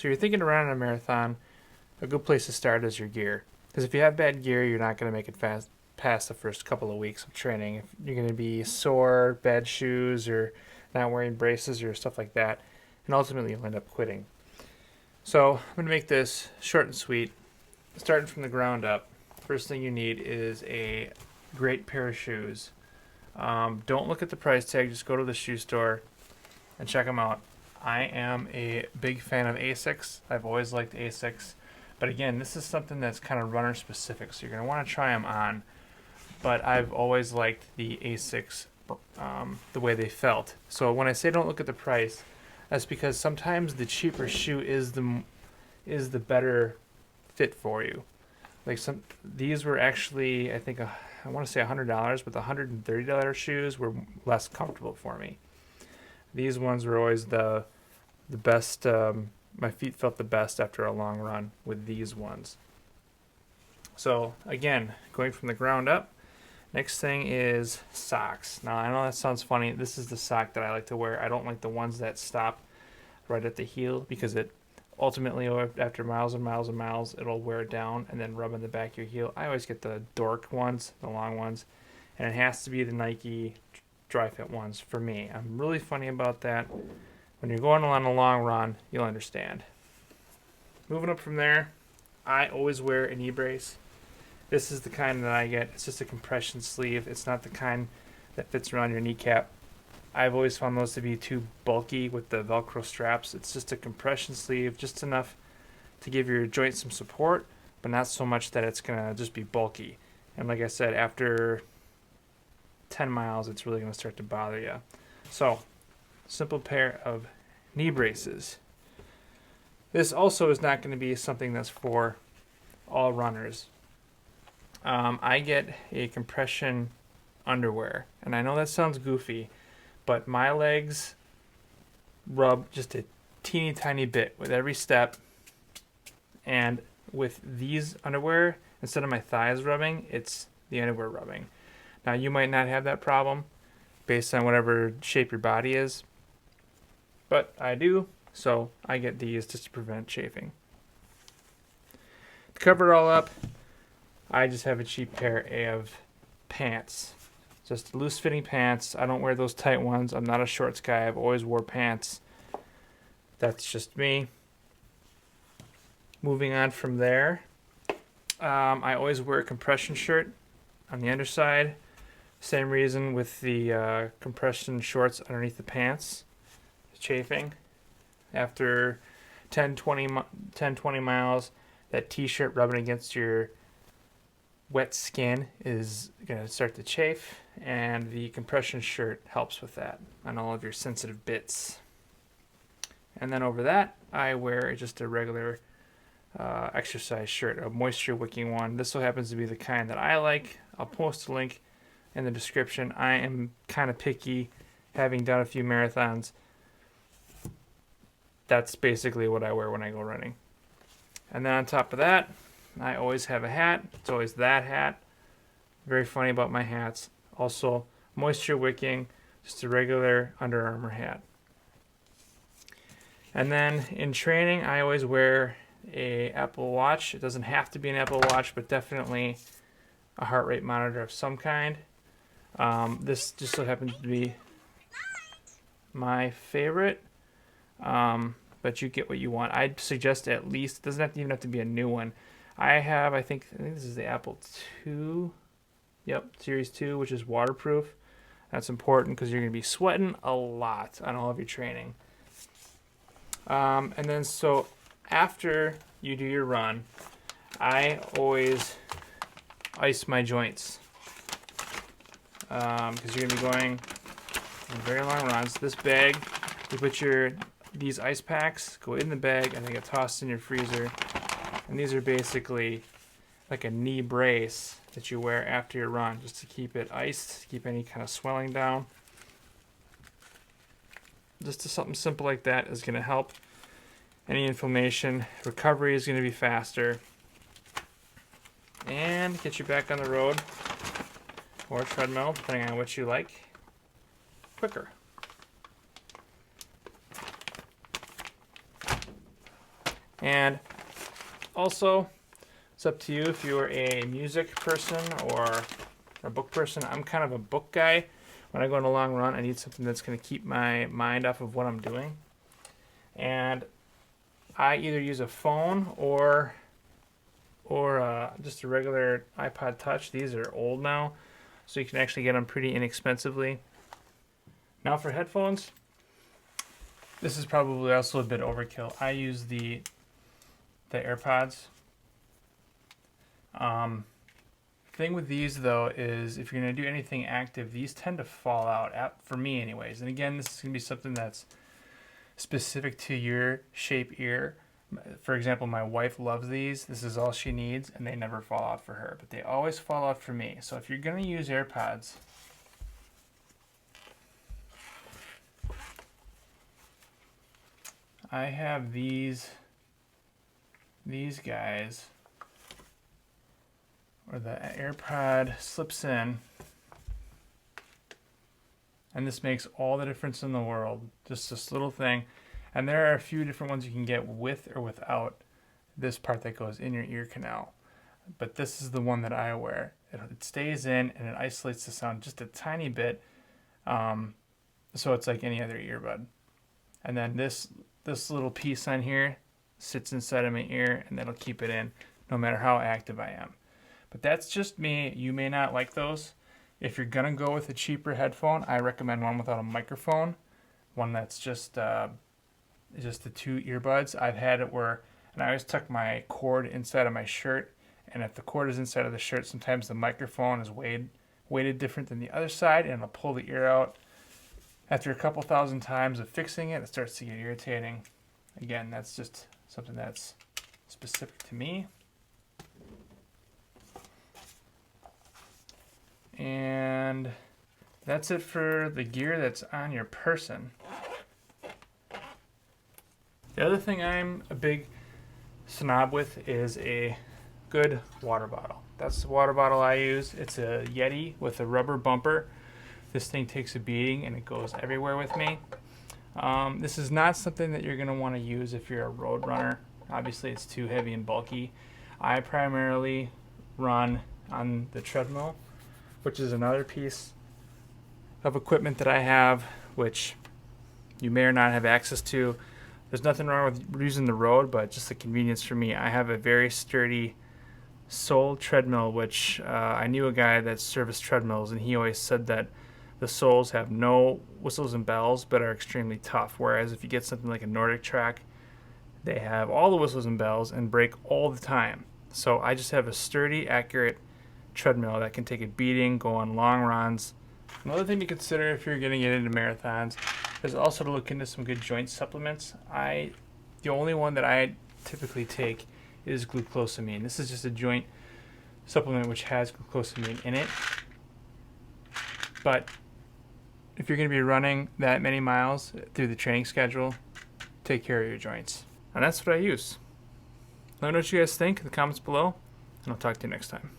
So you're thinking of running a marathon, a good place to start is your gear. Because if you have bad gear, you're not going to make it past the first couple of weeks of training. If you're going to be sore, bad shoes, or not wearing braces or stuff like that, and ultimately you'll end up quitting. So I'm going to make this short and sweet. Starting from the ground up, first thing you need is a great pair of shoes. Don't look at the price tag, just go to the shoe store and check them out. I am a big fan of Asics. I've always liked Asics. But again, this is something that's kind of runner specific, so you're going to want to try them on. But I've always liked the Asics, the way they felt. So when I say don't look at the price, that's because sometimes the cheaper shoe is the better fit for you. Like these were actually, I think, I want to say $100, but the $130 shoes were less comfortable for me. These ones were always the best. My feet felt the best after a long run with these ones. So again, going from the ground up, next thing is socks. Now I know that sounds funny. This is the sock that I like to wear. I don't like the ones that stop right at the heel because it ultimately, after miles and miles and miles, it'll wear down and then rub in the back of your heel. I always get the dork ones, the long ones, and it has to be the Nike Dri-FIT ones for me. I'm really funny about that. When you're going on a long run, you'll understand. Moving up from there, I always wear a knee brace. This is the kind that I get. It's just a compression sleeve. It's not the kind that fits around your kneecap. I've always found those to be too bulky with the Velcro straps. It's just a compression sleeve, just enough to give your joint some support, but not so much that it's going to just be bulky. And like I said, after 10 miles, it's really going to start to bother you. So, simple pair of knee braces. This also is not going to be something that's for all runners. I get a compression underwear, and I know that sounds goofy, but my legs rub just a teeny tiny bit with every step, and with these underwear, instead of my thighs rubbing, it's the underwear rubbing. Now you might not have that problem based on whatever shape your body is, but I do, so I get these just to prevent chafing. To cover it all up, I just have a cheap pair of pants. Just loose fitting pants. I don't wear those tight ones. I'm not a shorts guy. I've always wore pants. That's just me. Moving on from there, I always wear a compression shirt on the underside. Same reason with the compression shorts underneath the pants. Chafing. After 20 miles, that t-shirt rubbing against your wet skin is going to start to chafe, and the compression shirt helps with that on all of your sensitive bits. And then over that, I wear just a regular exercise shirt, a moisture wicking one. This so happens to be the kind that I like. I'll post a link in the description. I am kind of picky, having done a few marathons. That's basically what I wear when I go running. And then on top of that, I always have a hat. It's always that hat. Very funny about my hats. Also, moisture wicking, just a regular Under Armour hat. And then in training, I always wear a Apple Watch. It doesn't have to be an Apple Watch, but definitely a heart rate monitor of some kind. This just so happens to be my favorite. But you get what you want. I'd suggest at least, it doesn't even have to be a new one. I think this is the Apple II. Yep, Series 2, which is waterproof. That's important because you're going to be sweating a lot on all of your training. And then so after you do your run, I always ice my joints. Because you're going to be going on very long runs. This bag, you put these ice packs, go in the bag, and they get tossed in your freezer. And these are basically like a knee brace that you wear after your run, just to keep it iced, keep any kind of swelling down. Just something simple like that is going to help any inflammation. Recovery is going to be faster. And get you back on the road or treadmill, depending on what you like, quicker. And also, it's up to you if you're a music person or a book person. I'm kind of a book guy. When I go on a long run, I need something that's going to keep my mind off of what I'm doing. And I either use a phone or just a regular iPod Touch. These are old now, so you can actually get them pretty inexpensively. Now for headphones, this is probably also a bit overkill. I use the AirPods. Thing with these though is if you're going to do anything active, these tend to fall out, for me anyways. And again, this is going to be something that's specific to your shape ear. For example, my wife loves these. This is all she needs, and they never fall out for her, but they always fall out for me. So if you're going to use AirPods, I have these guys where the AirPod slips in, and this makes all the difference in the world. Just this little thing. And there are a few different ones you can get with or without this part that goes in your ear canal. But this is the one that I wear. It stays in and it isolates the sound just a tiny bit. So it's like any other earbud. And then this little piece on here sits inside of my ear, and that'll keep it in no matter how active I am. But that's just me. You may not like those. If you're going to go with a cheaper headphone, I recommend one without a microphone. One that's just the two earbuds. I've had it where, and I always tuck my cord inside of my shirt, and if the cord is inside of the shirt, sometimes the microphone is weighted different than the other side, and it'll pull the ear out. After a couple thousand times of fixing it, it starts to get irritating. Again, that's just something that's specific to me. And that's it for the gear that's on your person. The other thing I'm a big snob with is a good water bottle. That's the water bottle I use. It's a Yeti with a rubber bumper. This thing takes a beating and it goes everywhere with me. This is not something that you're going to want to use if you're a road runner. Obviously, it's too heavy and bulky. I primarily run on the treadmill, which is another piece of equipment that I have, which you may or not have access to. There's nothing wrong with using the road, but just the convenience for me. I have a very sturdy Sole treadmill, which I knew a guy that serviced treadmills, and he always said that the soles have no whistles and bells, but are extremely tough. Whereas if you get something like a Nordic Track, they have all the whistles and bells and break all the time. So I just have a sturdy, accurate treadmill that can take a beating, go on long runs. Another thing to consider if you're going to get into marathons is also to look into some good joint supplements. The only one that I typically take is glucosamine. This is just a joint supplement which has glucosamine in it. But if you're going to be running that many miles through the training schedule, take care of your joints. And that's what I use. Let me know what you guys think in the comments below, and I'll talk to you next time.